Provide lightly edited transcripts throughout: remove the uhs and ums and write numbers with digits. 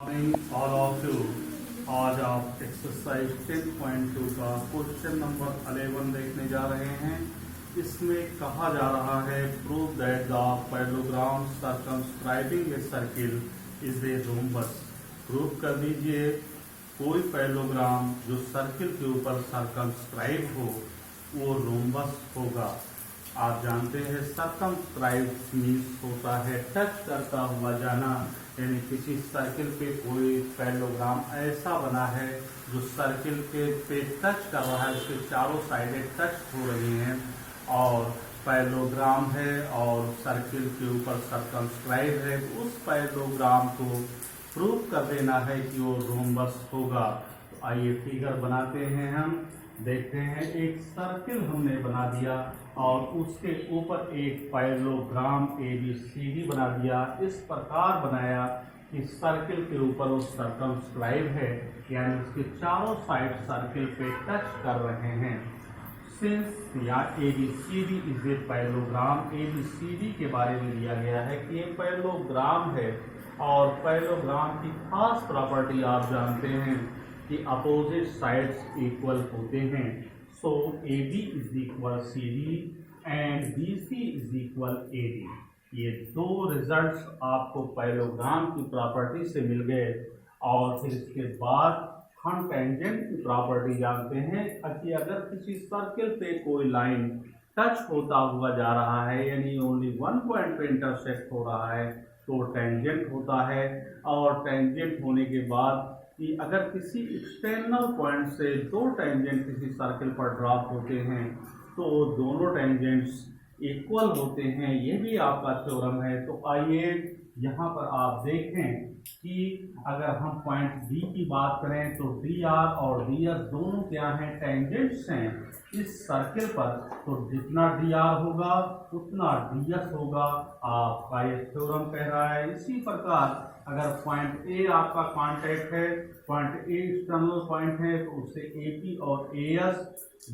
Morning all of you. आज आप exercise 10.2 का क्वेश्चन नंबर 11 देखने जा रहे हैं। इसमें कहा जा रहा है prove that the parallelogram circumscribing a circle is a rhombus. Prove कर दीजिए कोई पैरेललोग्राम जो सर्किल के ऊपर सर्कमस्क्राइब हो वो रोम्बस होगा। आप जानते हैं सर्कमस्क्राइब मीन्स होता है टच करता हुआ जाना, यानी किसी सर्किल पे कोई पैरेललोग्राम ऐसा बना है जो सर्किल के पे टच कर रहा है, उसके चारों साइडें टच हो रही हैं और पैरेललोग्राम है और सर्किल के ऊपर सर्कमस्क्राइब है। तो उस पैरेललोग्राम को प्रूव कर देना है कि वो रोम्बस होगा। तो आइए फिगर बनाते हैं। हम देखते हैं एक सर्किल हमने बना दिया और उसके ऊपर एक पैरेललोग्राम ABCD बना दिया। इस प्रकार बनाया कि सर्किल के ऊपर वो सर्कमस्क्राइब है, यानी उसके चारों साइड सर्किल पे टच कर रहे हैं। सिंस या ABCD is a parallelogram, ABCD के बारे में दिया गया है कि ये पैरेललोग्राम है और पैरेललोग्राम की खास प्रॉपर्टी आप जानते हैं कि अपोजिट साइड्स इक्वल होते हैं। सो AB is equal CD and BC is equal AD। ये दो रिजल्ट्स आपको पैरेललोग्राम की प्रॉपर्टी से मिल गए। और फिर इसके बाद हम टेंजेंट की प्रॉपर्टी जानते हैं कि अगर किसी सर्किल पे कोई लाइन टच होता हुआ जा रहा है, यानी ओनली वन पॉइंट पे इंटरसेक्ट हो रहा है, तो टेंजेंट होता है। और टेंजेंट होने के बाद कि अगर किसी एक्सटर्नल पॉइंट से दो टेंजेंट किसी सर्किल पर ड्रॉप होते हैं तो दोनों टेंजेंट्स इक्वल होते हैं। ये भी आपका थ्योरम है। तो आइए यहाँ पर आप देखें कि अगर हम पॉइंट B की बात करें तो DR और DS दोनों क्या हैं, टेंजेंट्स हैं इस सर्किल पर। तो जितना DR होगा उतना DS होगा, आपका ये थ्योरम कह रहा है। इसी प्रकार अगर पॉइंट A आपका कांटेक्ट है, पॉइंट A एक्सटर्नल पॉइंट है, तो उससे AP और AS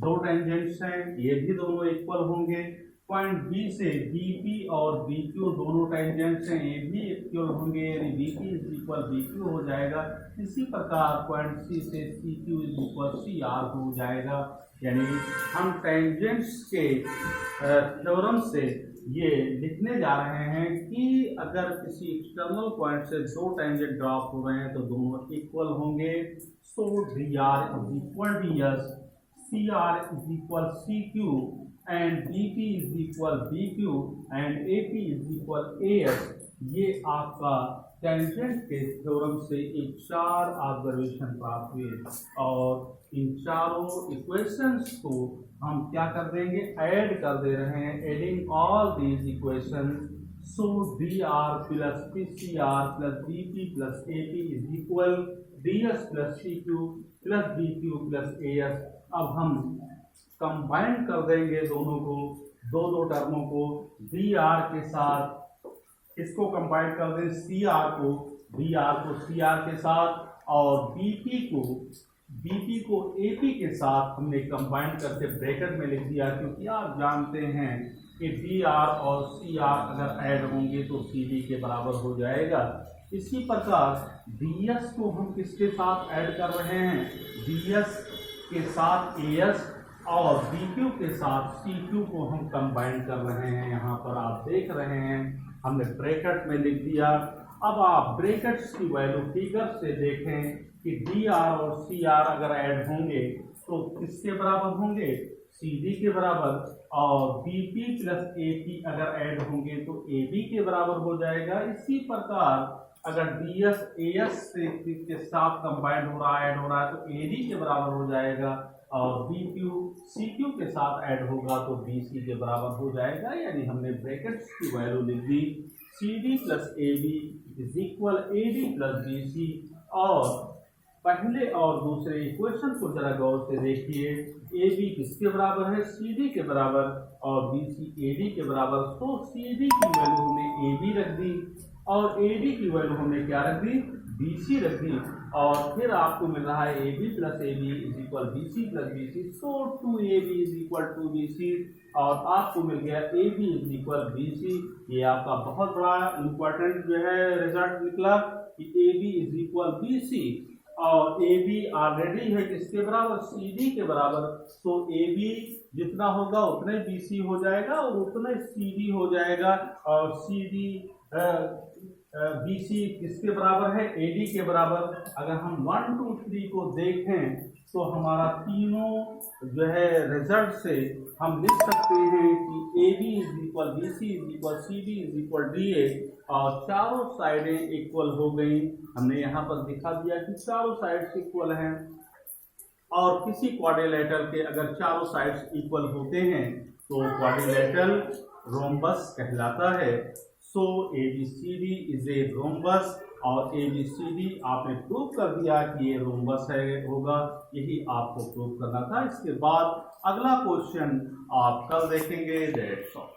दो टेंजेंट्स हैं, ये भी दोनों इक्वल होंगे। पॉइंट B से BP और BQ दोनों टेंजेंट्स हैं, ये भी इक्वल होंगे, यानी BP इज इक्वल BQ हो जाएगा। इसी प्रकार पॉइंट C से CQ इज इक्वल CR हो जाएगा। यानी हम टेंजेंट्स के थ्योरम से ये लिखने जा रहे हैं कि अगर किसी एक्सटर्नल पॉइंट से दो टेंजेंट ड्रॉप हो रहे हैं तो दोनों इक्वल होंगे। सो DR is equal DS, CR is equal CQ and BP is equal BQ and AP is equal AS। ये आपका टेंजेंट के थ्योरम से एक चार ऑब्जर्वेशन प्राप्त हुए और इन चारों इक्वेशंस को हम क्या कर देंगे, ऐड कर दे रहे हैं। Adding all these equation, so DR plus PCR plus BP plus AP is equal DS plus CQ plus BQ plus AS। अब हम कंबाइन कर देंगे दोनों को, दो टर्मों को, DR के साथ इसको कंबाइन कर दें, CR को DR को CR के साथ और BP को AP के साथ हमने कंबाइन करके ब्रैकेट में लिख दिया, क्योंकि आप जानते हैं कि DR और CR अगर ऐड होंगे तो CD के बराबर हो जाएगा। इसी प्रकार DS को हम किसके साथ ऐड कर रहे हैं, DS के साथ AS और BQ के साथ CQ को हम कंबाइन कर रहे हैं। यहाँ पर आप देख रहे हैं हमने ब्रैकेट में लिख दिया। अब आप ब्रैकेट्स की वैल्यू फिगर से देखें कि DR और CR अगर ऐड होंगे तो किसके बराबर होंगे, CD के बराबर। और BP प्लस AP अगर ऐड होंगे तो AB के बराबर हो जाएगा। इसी प्रकार अगर DS AS के साथ कंबाइंड हो रहा है, ऐड हो रहा है, तो AD के बराबर हो जाएगा और BQ CQ के साथ ऐड होगा तो BC के बराबर हो जाएगा। यानी हमने ब्रैकेट्स की वैल्यू लिख दी, CD plus AB is equal AD plus BC। और पहले और दूसरे इक्वेशन को जरा गौर से देखिए, AB किसके बराबर है, CD के बराबर और BC AD के बराबर। तो CD की वैल्यू हमने AB रख दी और AD की वैल्यू हमने क्या रख दी, BC रख दी। और फिर आपको मिल रहा है AB plus AB is equal BC plus BC। So 2AB is equal 2BC और आपको मिल गया AB इज इक्वल BC। ये आपका बहुत बड़ा इंपॉर्टेंट जो है रिजल्ट निकला। कि A B is equal B C, और ए बी ऑलरेडी है किसके बराबर, सी डी के बराबर, तो ए बी जितना होगा उतने बी सी हो जाएगा और उतने सी डी हो जाएगा, और सी डी बी सी किसके बराबर है, ए डी के बराबर। अगर हम 1 2 3 को देखें तो हमारा तीनों जो है रिजल्ट से हम लिख सकते हैं कि A B is equal B C is equal C D is equal D A, और चारों साइडें इक्वल हो गई। हमने यहाँ पर दिखा दिया कि चारों साइड्स इक्वल हैं, और किसी क्वाड्रिलेटरल के अगर चारों साइड्स इक्वल होते हैं तो क्वाड्रिलेटरल रोम्बस कहलाता है। सो ABCD इज ए रोम्बस, और ABCD आपने प्रूव कर दिया कि ये रोम्बस है होगा, यही आपको प्रूव करना था। इसके बाद अगला क्वेश्चन आप कल देखेंगे। That's all.